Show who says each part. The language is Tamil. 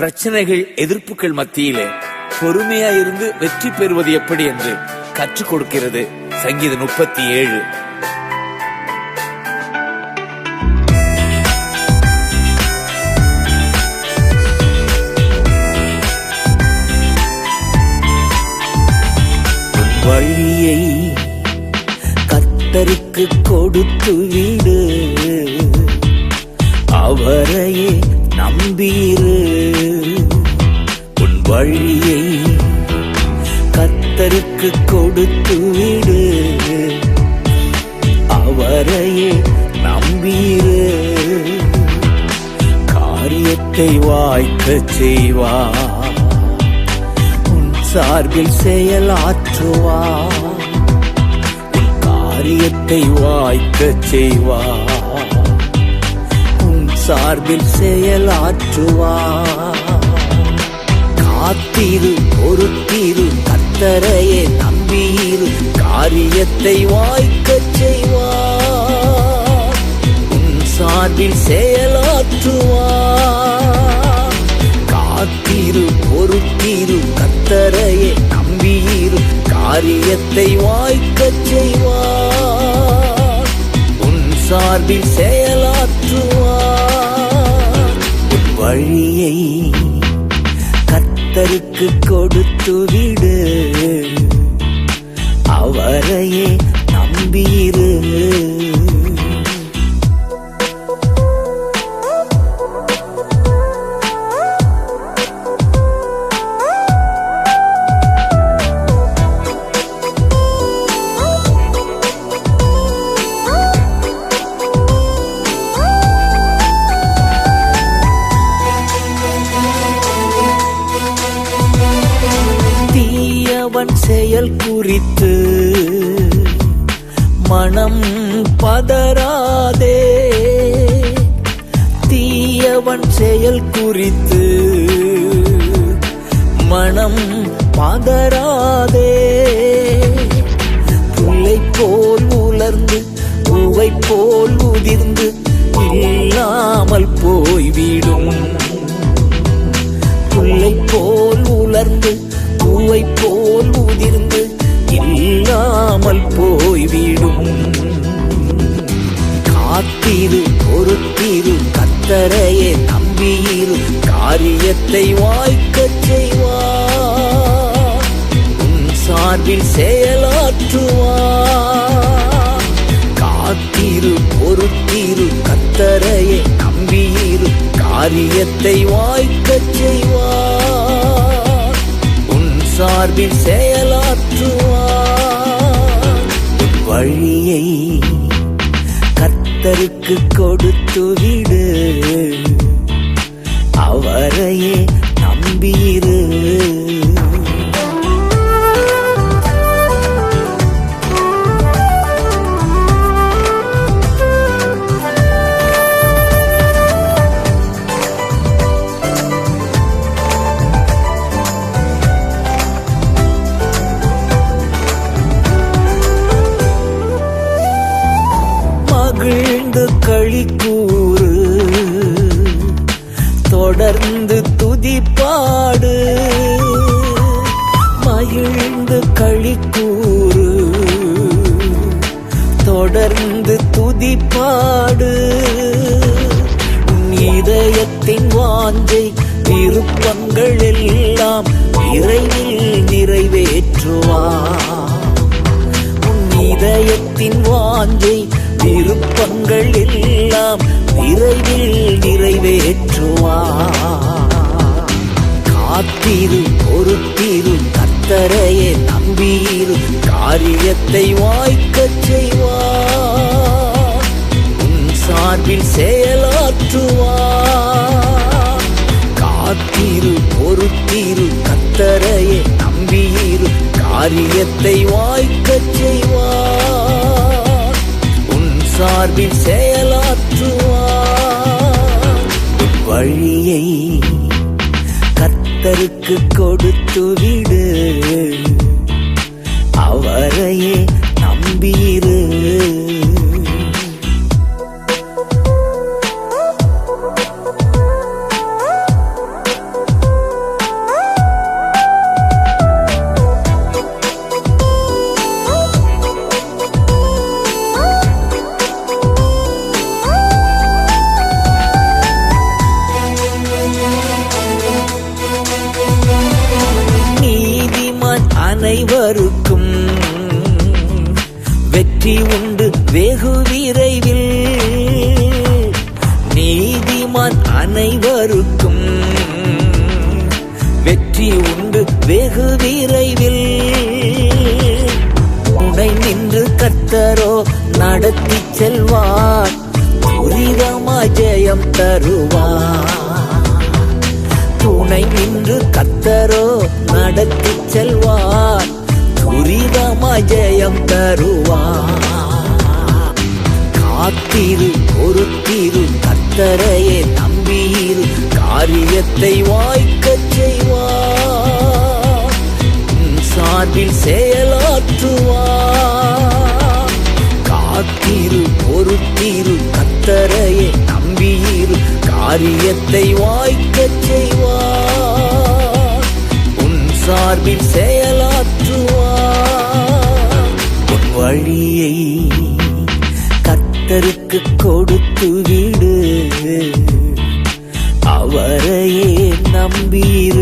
Speaker 1: பிரச்சனைகள், எதிர்ப்புகள் மத்தியிலே பொறுமையாயிருந்து வெற்றி பெறுவது எப்படி என்று கற்றுக் கொடுக்கிறது சங்கீதம் 37.
Speaker 2: வழியை கர்த்தருக்கு கொடுத்து விடு, அவரையே நம்பிரு. உன் வழியை கர்த்தருக்கு கொடுத்து விடு, அவரையே நம்பிரு. காரியத்தை வாய்க்கச் செய்வார், உன் சார்பில் செயலாற்றுவார். உன் காரியத்தை வாய்க்கச் செய்வார், உன் சார்பில் செயலாற்றுவார். காத்திரு, பொறுத்திரு, கர்த்தரையே நம்பியிரு. காரியத்தை வாய்க்கச் செய்வார், உன் சார்பில் செயலாற்றுவார். காத்திரு, பொறுத்திரு, கர்த்தரையே நம்பியிரு. காரியத்தை வாய்க்கச் செய்வார், உன் சார்பில் செயலாற்றுவார். உன் வழியை கர்த்தருக்கு கொடுத்து விடு, அவரையே நம்பியிரு. தீயவன் செயல் குறித்து மனம் பதறாதே, தீயவன் செயல் குறித்து மனம் பதறாதே. புல்லை போல் உலர்ந்து பூவை போல் உதிர்ந்து இல்லாமல் போய்விடும். புல்லை போல் உலர்ந்து பூவை போல் உதிர்ந்து இல்லாமல் போய்விடும். காத்திரு, பொறுத்திரு, கர்த்தரையே நம்பியிரு. காரியத்தை வாய்க்கச் செய்வார், உன் சார்பில் செயலாற்றுவார். காத்திரு, பொறுத்திரு, கர்த்தரையே நம்பியிரு. காரியத்தை வாய்க்கச் செய்வார், உன் சார்பில் செயலாற்றுவார். உன் வழியை கர்த்தருக்கு கொடுத்து விடு, அவரையே நம்பியிரு. மகிழ்ந்து களி கூறு, தொடர்ந்து துதிப்பாடு. மகிழ்ந்து களி கூறு, தொடர்ந்து துதிப்பாடு. உன் இதயத்தின் வாஞ்சை விருப்பங்கள் எல்லாம் விரைவில் நிறைவேற்றுவார். உன் இதயத்தின் வாஞ்சை விருப்பங்கள் எல்லாம் விரைவில் நிறைவேற்றுவார். காத்திரு, பொறுத்திரு, கர்த்தரையே நம்பியிரு. காரியத்தை வாய்க்கச் செய்வார், உன் சார்பில் செயலாற்றுவார். காத்திரு, பொறுத்திரு, கர்த்தரையே நம்பியிரு. காரியத்தை வாய்க்கச் செய்வார், உன் சார்பில் செயலாற்றுவார். உன் வழியை கர்த்தருக்கு கொடுத்து விடு, அவரையே நம்பியிரு. வெகு விரைவில் நீதிமான் அனைவருக்கும் வெற்றி உண்டு வெகு விரைவில். துணை நின்று கர்த்தரோ நடத்தி செல்வார், துரிதமாய் ஜெயம் தருவார். துணை நின்று கர்த்தரோ நடத்தி செல்வார், துரிதமாய் ஜெயம் தருவார். காத்திரு பொறுத்திரு கர்த்தரையே நம்பியிரு, காரியத்தை வாய்க்கச் செய்வார், உன் சார்பில் செயலாற்றுவார். காத்திரு பொறுத்திரு கர்த்தரையே நம்பியிரு, காரியத்தை வாய்க்கச் செய்வார், உன் சார்பில் செயலாற்றுவார். உன் வழியை கர்த்தருக்கு கொடுத்து விடு, அவரையே நம்பியிரு.